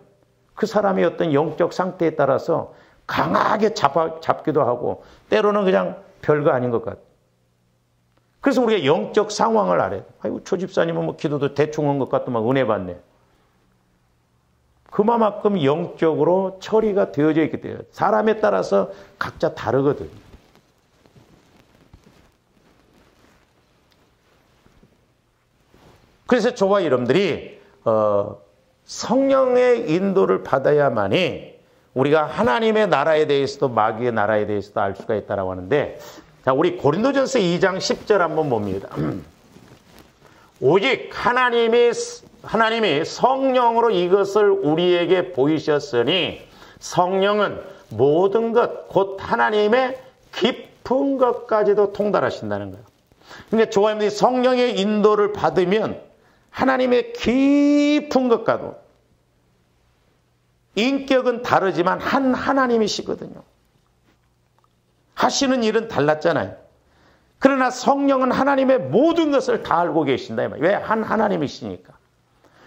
그 사람의 어떤 영적 상태에 따라서 강하게 잡기도 하고 때로는 그냥 별거 아닌 것 같아요. 그래서 우리가 영적 상황을 알아요. 아이고, 저 집사님은 뭐 기도도 대충 한 것 같더만 은혜 받네. 그만큼 영적으로 처리가 되어져 있기 때문에 사람에 따라서 각자 다르거든요. 그래서 저와 여러분들이 성령의 인도를 받아야만이 우리가 하나님의 나라에 대해서도 마귀의 나라에 대해서도 알 수가 있다고 하는데, 자, 우리 고린도전서 2장 10절 한번 봅니다. 오직 하나님이 성령으로 이것을 우리에게 보이셨으니 성령은 모든 것 곧 하나님의 깊은 것까지도 통달하신다는 거예요. 그러니까 조화님들이 성령의 인도를 받으면 하나님의 깊은 것과도, 인격은 다르지만 한 하나님이시거든요. 하시는 일은 달랐잖아요. 그러나 성령은 하나님의 모든 것을 다 알고 계신다. 왜? 한 하나님이시니까.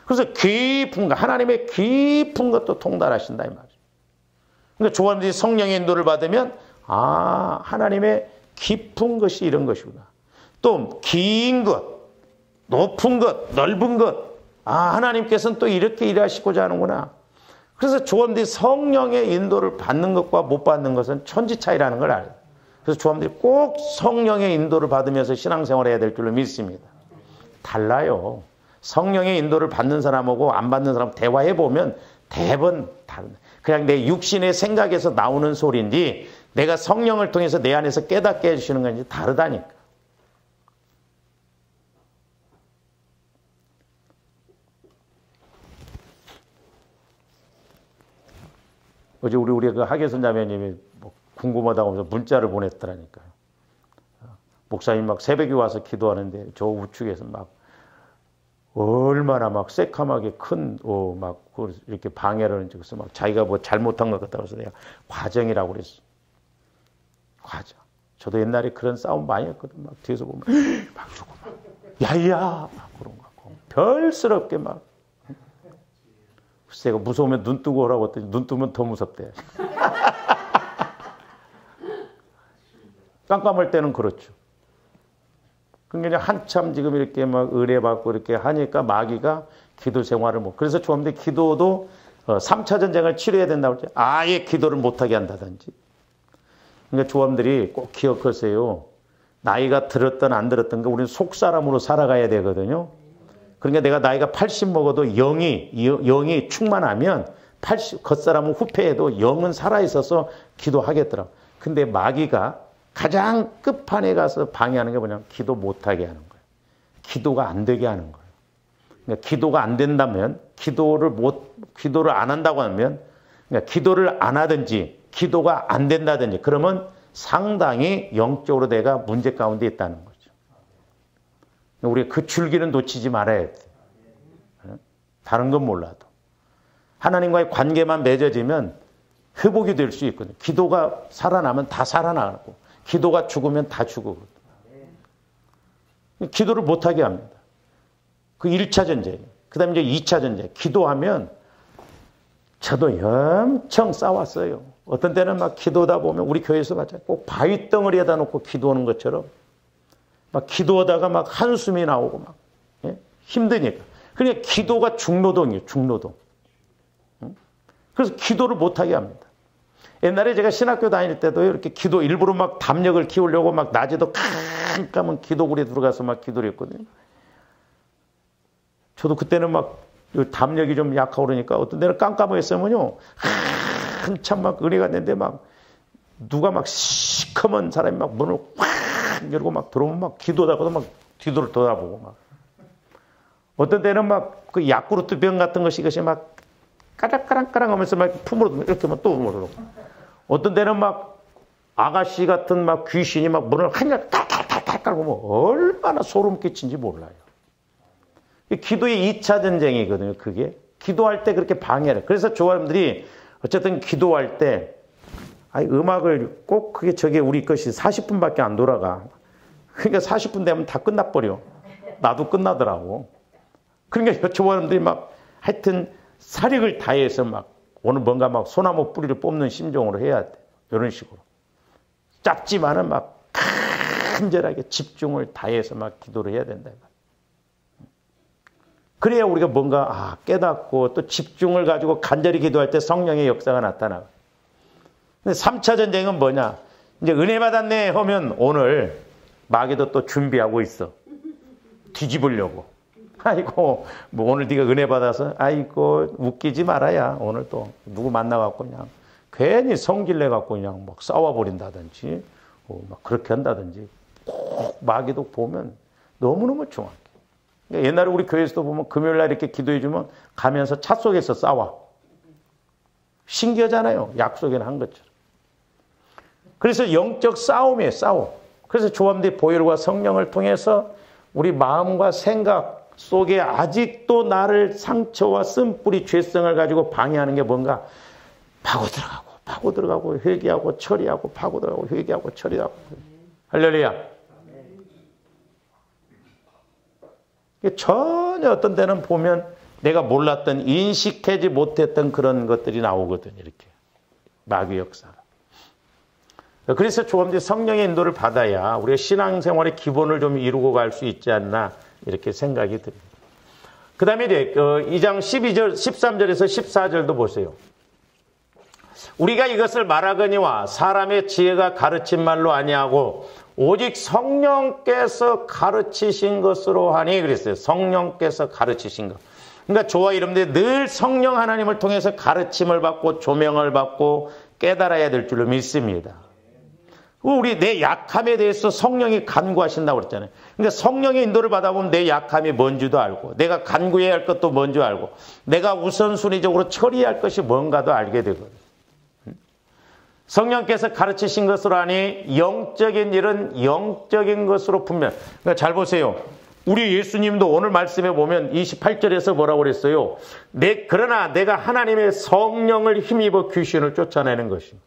그래서 깊은 것, 하나님의 깊은 것도 통달하신다 이 말이죠. 그러니까 조화님들이 성령의 인도를 받으면 하나님의 깊은 것이 이런 것이구나. 또 긴 것, 높은 것, 넓은 것. 하나님께서는 또 이렇게 일하시고자 하는구나. 그래서 조언들이 성령의 인도를 받는 것과 못 받는 것은 천지 차이라는 걸 알아요. 그래서 조합들이 꼭 성령의 인도를 받으면서 신앙생활을 해야 될 줄로 믿습니다. 달라요. 성령의 인도를 받는 사람하고 안 받는 사람 대화해보면 대부분 다른, 그냥 내 육신의 생각에서 나오는 소리인지 내가 성령을 통해서 내 안에서 깨닫게 해주시는 건지 다르다니까. 어제 우리 그 하계선 자매님이 뭐 궁금하다고 하면서 문자를 보냈더라니까요. 목사님 막 새벽에 와서 기도하는데 저 우측에서 막 얼마나 막 새카맣게 큰 막 이렇게 방해를 하면서 막 자기가 뭐 잘못한 것 같다고 해서 내가 과정이라고 그랬어. 과정. 저도 옛날에 그런 싸움 많이 했거든. 막 뒤에서 보면 막 이러고 막 야야 막 그런 거 같고 별스럽게 막. 글쎄 무서우면 눈 뜨고 오라고 했더니 눈 뜨면 더 무섭대. 깜깜할 때는 그렇죠. 그러니까 한참 지금 이렇게 막 의뢰받고 이렇게 하니까 마귀가 기도 생활을 못. 그래서 조합들 기도도 3차 전쟁을 치료해야 된다고 할 때 아예 기도를 못하게 한다든지. 그러니까 조합들이 꼭 기억하세요. 나이가 들었든 안 들었든 우리는 속사람으로 살아가야 되거든요. 그러니까 내가 나이가 80 먹어도 영이 충만하면 80 겉사람은 후패해도 영은 살아있어서 기도하겠더라고. 근데 마귀가 가장 끝판에 가서 방해하는 게 뭐냐면 기도 못하게 하는 거예요. 기도가 안 되게 하는 거예요. 그러니까 기도가 안 된다면 기도를 안 한다고 하면 그러니까 기도를 안 하든지 기도가 안 된다든지 그러면 상당히 영적으로 내가 문제 가운데 있다는 거죠. 우리가 그 줄기는 놓치지 말아야 돼. 다른 건 몰라도. 하나님과의 관계만 맺어지면 회복이 될 수 있거든요. 기도가 살아나면 다 살아나고 기도가 죽으면 다 죽거든요. 기도를 못하게 합니다. 그 1차 전쟁. 그 다음에 이제 2차 전쟁. 기도하면 저도 엄청 싸웠어요. 어떤 때는 막 기도하다 보면 우리 교회에서 맞아요. 꼭 바위 덩어리에다 놓고 기도하는 것처럼 막 기도하다가 막 한숨이 나오고 막 힘드니까. 그러니까 기도가 중노동이에요. 중노동. 그래서 기도를 못하게 합니다. 옛날에 제가 신학교 다닐 때도 이렇게 기도 일부러 막 담력을 키우려고 막 낮에도 깜깜한 기도굴에 들어가서 막 기도를 했거든요. 저도 그때는 막 담력이 좀 약하고 그러니까 어떤 데는 깜깜하게 했으면요. 한참 막 은혜가 됐는데 막 누가 막 시커먼 사람이 막 문을 확 열고 막 들어오면 막 기도하다가도 막 뒤돌을 돌아보고 막. 어떤 때는 막 그 야쿠르트 병 같은 것이 이것이 막 까락까락까락 하면서 막 품으로 이렇게 막 또 물어. 어떤 때는 막 아가씨 같은 막 귀신이 막 문을 한열 탈탈탈탈 깔고 뭐 얼마나 소름 끼친지 몰라요. 기도의 2차 전쟁이거든요. 그게 기도할 때 그렇게 방해를. 그래서 조합들이 어쨌든 기도할 때 아니 음악을 꼭 그게 저게 우리 것이 40분밖에 안 돌아가. 그러니까 40분 되면 다 끝나버려. 나도 끝나더라고. 그러니까 조합들이 막 하여튼 사력을 다해서 막 오늘 뭔가 막 소나무 뿌리를 뽑는 심정으로 해야 돼. 이런 식으로. 짧지만은 막 간절하게 집중을 다해서 막 기도를 해야 된다. 그래야 우리가 뭔가 깨닫고 또 집중을 가지고 간절히 기도할 때 성령의 역사가 나타나고. 근데 3차 전쟁은 뭐냐? 이제 은혜 받았네 하면 오늘 마귀도 또 준비하고 있어. 뒤집으려고. 아이고 뭐 오늘 네가 은혜 받아서 아이고 웃기지 말아야 오늘 또 누구 만나갖고 그냥 괜히 성질내갖고 그냥 막 싸워버린다든지 막 그렇게 한다든지 꼭 마귀도 보면 너무너무 정확해. 그러니까 옛날에 우리 교회에서도 보면 금요일날 이렇게 기도해주면 가면서 차 속에서 싸워. 신기하잖아요. 약속에는 한 것처럼. 그래서 영적 싸움이에요. 싸움. 그래서 조합대 보혈과 성령을 통해서 우리 마음과 생각 속에 아직도 나를 상처와 쓴뿌리 죄성을 가지고 방해하는 게 뭔가 파고 들어가고 회개하고 처리하고 파고 들어가고 회개하고 처리하고. 할렐루야. 전혀 어떤 데는 보면 내가 몰랐던 인식하지 못했던 그런 것들이 나오거든요. 이렇게 마귀 역사가. 그래서 조금 성령의 인도를 받아야 우리가 신앙생활의 기본을 좀 이루고 갈 수 있지 않나 이렇게 생각이 듭니다. 그 다음에 이제 2장 12절, 13절에서 14절도 보세요. 우리가 이것을 말하거니와 사람의 지혜가 가르친 말로 아니하고 오직 성령께서 가르치신 것으로 하니 그랬어요. 성령께서 가르치신 것. 그러니까 저와 여러분들이 늘 성령 하나님을 통해서 가르침을 받고 조명을 받고 깨달아야 될 줄로 믿습니다. 우리 내 약함에 대해서 성령이 간구하신다고 그랬잖아요. 그러니까 성령의 인도를 받아보면 내 약함이 뭔지도 알고 내가 간구해야 할 것도 뭔지 알고 내가 우선순위적으로 처리해야 할 것이 뭔가도 알게 되거든요. 성령께서 가르치신 것으로 하니 영적인 일은 영적인 것으로 분명. 그러니까 잘 보세요. 우리 예수님도 오늘 말씀에 보면 28절에서 뭐라고 그랬어요? 그러나 내가 하나님의 성령을 힘입어 귀신을 쫓아내는 것입니다.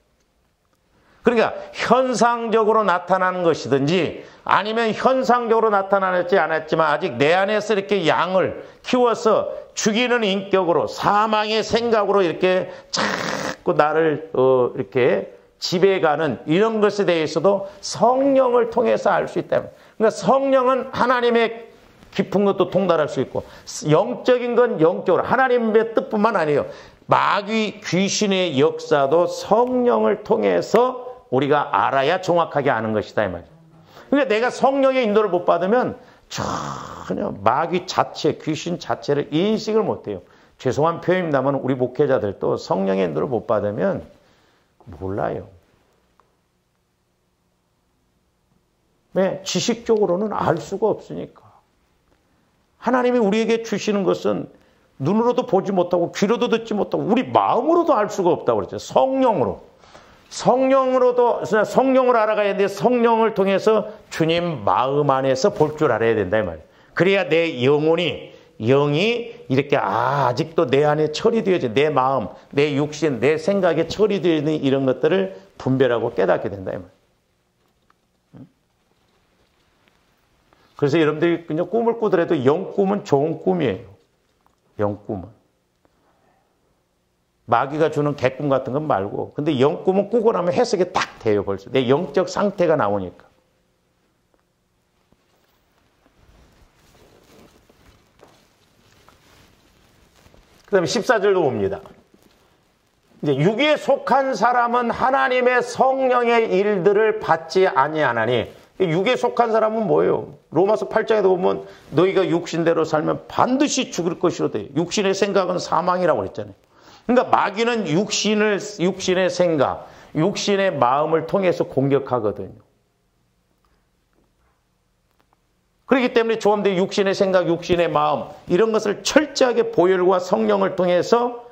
그러니까 현상적으로 나타나는 것이든지 아니면 현상적으로 나타나지 않았지만 아직 내 안에서 이렇게 양을 키워서 죽이는 인격으로 사망의 생각으로 이렇게 자꾸 나를 이렇게 지배가는 이런 것에 대해서도 성령을 통해서 알 수 있다. 그러니까 성령은 하나님의 깊은 것도 통달할 수 있고 영적인 건 영적으로 하나님의 뜻뿐만 아니에요. 마귀 귀신의 역사도 성령을 통해서 우리가 알아야 정확하게 아는 것이다 이 말이에요. 그러니까 내가 성령의 인도를 못 받으면 전혀 마귀 자체, 귀신 자체를 인식을 못해요. 죄송한 표현입니다만 우리 목회자들도 성령의 인도를 못 받으면 몰라요. 왜? 지식적으로는 알 수가 없으니까. 하나님이 우리에게 주시는 것은 눈으로도 보지 못하고 귀로도 듣지 못하고 우리 마음으로도 알 수가 없다고 그랬죠. 성령으로 알아가야 되는데 성령을 통해서 주님 마음 안에서 볼 줄 알아야 된다 이 말이에요. 그래야 내 영이 이렇게 아직도 내 안에 처리되어져 내 마음, 내 육신, 내 생각에 처리되어 있는 이런 것들을 분별하고 깨닫게 된다 이 말이에요. 그래서 여러분들이 그냥 꿈을 꾸더라도 영꿈은 좋은 꿈이에요. 영꿈은. 마귀가 주는 개꿈 같은 건 말고. 근데 영꿈은 꾸고 나면 해석이 딱 돼요, 벌써. 내 영적 상태가 나오니까. 그 다음에 14절도 봅니다. 이제 육에 속한 사람은 하나님의 성령의 일들을 받지 아니하나니 육에 속한 사람은 뭐예요? 로마서 8장에도 보면 너희가 육신대로 살면 반드시 죽을 것이로 돼요. 육신의 생각은 사망이라고 그랬잖아요. 그러니까 마귀는 육신의 생각, 육신의 마음을 통해서 공격하거든요. 그렇기 때문에 조함대 육신의 생각, 육신의 마음 이런 것을 철저하게 보혈과 성령을 통해서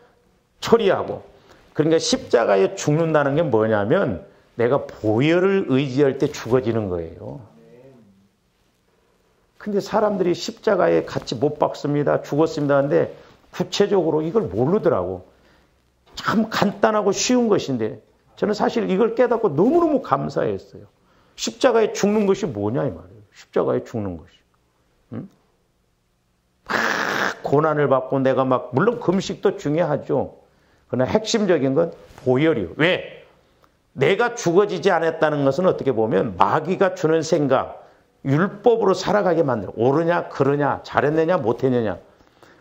처리하고 그러니까 십자가에 죽는다는 게 뭐냐면 내가 보혈을 의지할 때 죽어지는 거예요. 근데 사람들이 십자가에 같이 못 박습니다. 죽었습니다. 하는데 구체적으로 이걸 모르더라고. 참 간단하고 쉬운 것인데 저는 사실 이걸 깨닫고 너무너무 감사했어요. 십자가에 죽는 것이 뭐냐 이 말이에요. 십자가에 죽는 것이. 응? 막 고난을 받고 내가 막 물론 금식도 중요하죠. 그러나 핵심적인 건 보혈이요. 왜? 내가 죽어지지 않았다는 것은 어떻게 보면 마귀가 주는 생각, 율법으로 살아가게 만들어. 옳으냐, 그러냐, 잘했느냐, 못했느냐.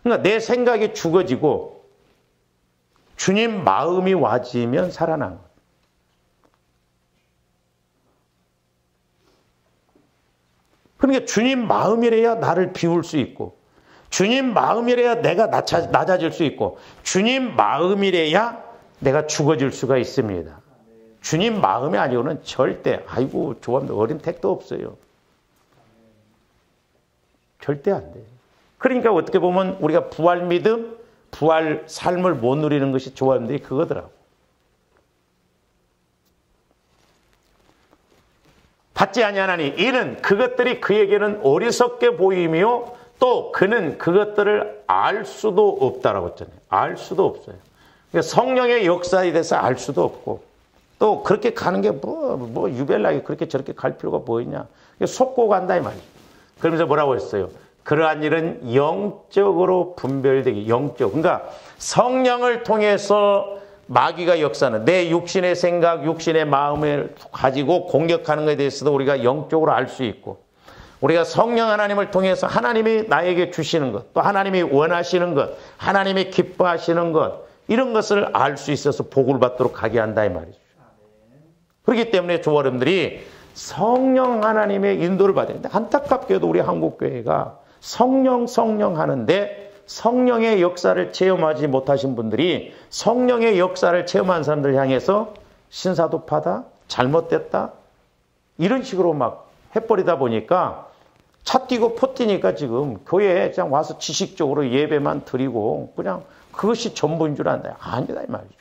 그러니까 내 생각이 죽어지고 주님 마음이 와지면 살아난 거예요. 그러니까 주님 마음이래야 나를 비울 수 있고 주님 마음이래야 내가 낮아질 수 있고 주님 마음이래야 내가 죽어질 수가 있습니다. 주님 마음이 아니고는 절대 아이고 조합 어린 택도 없어요. 절대 안 돼요. 그러니까 어떻게 보면 우리가 부활 믿음, 부활 삶을 못 누리는 것이 조합들이 그거더라고. 받지 아니하나니 이는 그것들이 그에게는 어리석게 보이며 또 그는 그것들을 알 수도 없다라고 했잖아요. 알 수도 없어요. 그러니까 성령의 역사에 대해서 알 수도 없고 또 그렇게 가는 게 뭐 유별나게 그렇게 저렇게 갈 필요가 뭐 있냐. 속고 간다 이 말이에요. 그러면서 뭐라고 했어요? 그러한 일은 영적으로 분별되기. 영적. 그러니까 성령을 통해서 마귀가 역사는 내 육신의 생각, 육신의 마음을 가지고 공격하는 것에 대해서도 우리가 영적으로 알 수 있고 우리가 성령 하나님을 통해서 하나님이 나에게 주시는 것, 또 하나님이 원하시는 것, 하나님이 기뻐하시는 것 이런 것을 알 수 있어서 복을 받도록 하게 한다 이 말이죠. 그렇기 때문에 저와 여러분들이 성령 하나님의 인도를 받아야 되는데 안타깝게도 우리 한국교회가 성령 하는데 성령의 역사를 체험하지 못하신 분들이 성령의 역사를 체험한 사람들 향해서 신사도파다, 잘못됐다 이런 식으로 막 해버리다 보니까 차 뛰고 포 뛰니까 지금 교회에 그냥 와서 지식적으로 예배만 드리고 그냥 그것이 전부인 줄 안다. 아니다 이 말이죠.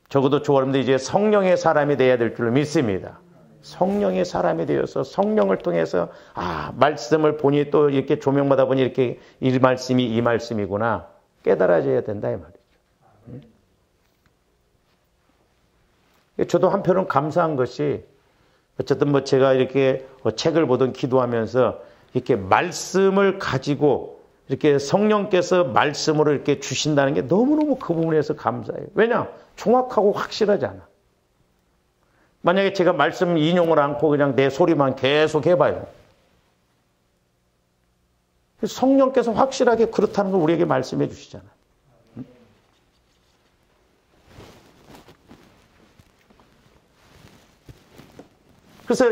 적어도 저와 여러분들 이제 성령의 사람이 되어야 될 줄로 믿습니다. 성령의 사람이 되어서 성령을 통해서 말씀을 보니 또 이렇게 조명받아 보니 이렇게 이 말씀이 이 말씀이구나 깨달아져야 된다 이 말이죠. 저도 한편은 감사한 것이 어쨌든 뭐 제가 이렇게 책을 보든 기도하면서 이렇게 말씀을 가지고 이렇게 성령께서 말씀으로 이렇게 주신다는 게 너무너무 그 부분에서 감사해요. 왜냐? 정확하고 확실하잖아. 만약에 제가 말씀 인용을 않고 그냥 내 소리만 계속 해봐요. 성령께서 확실하게 그렇다는 걸 우리에게 말씀해 주시잖아요. 그래서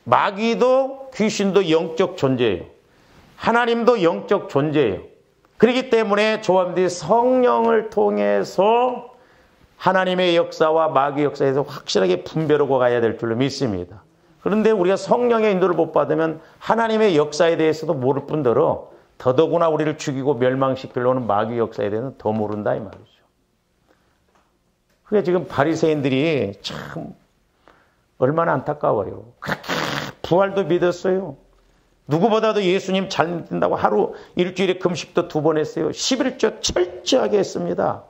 마귀도 귀신도 영적 존재예요. 하나님도 영적 존재예요. 그렇기 때문에 조합들이 성령을 통해서 하나님의 역사와 마귀 역사에서 확실하게 분별하고 가야 될 줄로 믿습니다. 그런데 우리가 성령의 인도를 못 받으면 하나님의 역사에 대해서도 모를 뿐더러 더더구나 우리를 죽이고 멸망시키려는 마귀 역사에 대해서는 더 모른다 이 말이죠. 그게 지금 바리새인들이 참 얼마나 안타까워요. 그렇게 부활도 믿었어요. 누구보다도 예수님 잘 믿는다고 하루 일주일에 금식도 2번 했어요. 11조 철저하게 했습니다.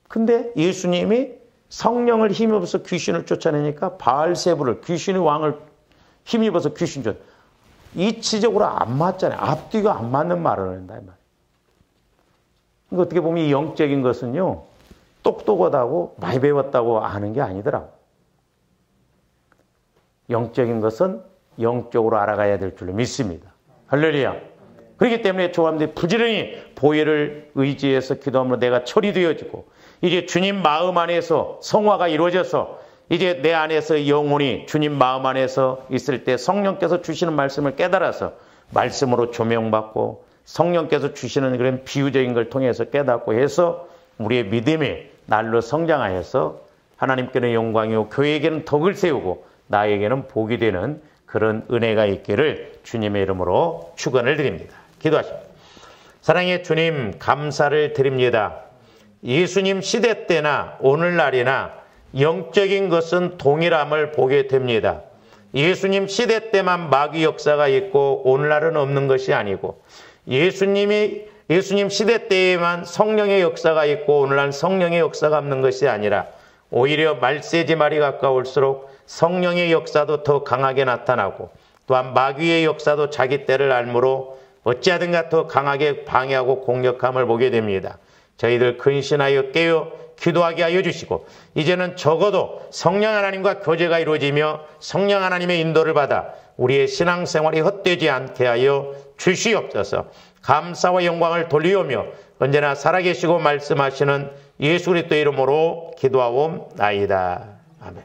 근데 예수님이 성령을 힘입어서 귀신을 쫓아내니까 바알세부를 귀신의 왕을 힘입어서 귀신 쫓아. 이치적으로 안 맞잖아요. 앞뒤가 안 맞는 말을 한다. 이 말. 그러니까 어떻게 보면 이 영적인 것은요. 똑똑하다고 많이 배웠다고 아는 게 아니더라고. 영적인 것은 영적으로 알아가야 될 줄로 믿습니다. 할렐루야. 그렇기 때문에 조합들이 부지런히 보혈을 의지해서 기도하면 내가 철이 되어지고 이제 주님 마음 안에서 성화가 이루어져서 이제 내 안에서 영혼이 주님 마음 안에서 있을 때 성령께서 주시는 말씀을 깨달아서 말씀으로 조명받고 성령께서 주시는 그런 비유적인 걸 통해서 깨닫고 해서 우리의 믿음이 날로 성장하여서 하나님께는 영광이고 교회에게는 덕을 세우고 나에게는 복이 되는 그런 은혜가 있기를 주님의 이름으로 축원을 드립니다. 기도하십니다. 사랑의 주님 감사를 드립니다. 예수님 시대 때나 오늘날이나 영적인 것은 동일함을 보게 됩니다. 예수님 시대 때만 마귀 역사가 있고 오늘날은 없는 것이 아니고 예수님 시대 때에만 성령의 역사가 있고 오늘날 성령의 역사가 없는 것이 아니라 오히려 말세지 말이 가까울수록 성령의 역사도 더 강하게 나타나고 또한 마귀의 역사도 자기 때를 알므로 어찌하든가 더 강하게 방해하고 공격함을 보게 됩니다. 저희들 근신하여 깨어 기도하게 하여 주시고 이제는 적어도 성령 하나님과 교제가 이루어지며 성령 하나님의 인도를 받아 우리의 신앙생활이 헛되지 않게 하여 주시옵소서. 감사와 영광을 돌리오며 언제나 살아계시고 말씀하시는 예수 그리스도의 이름으로 기도하옵나이다. 아멘.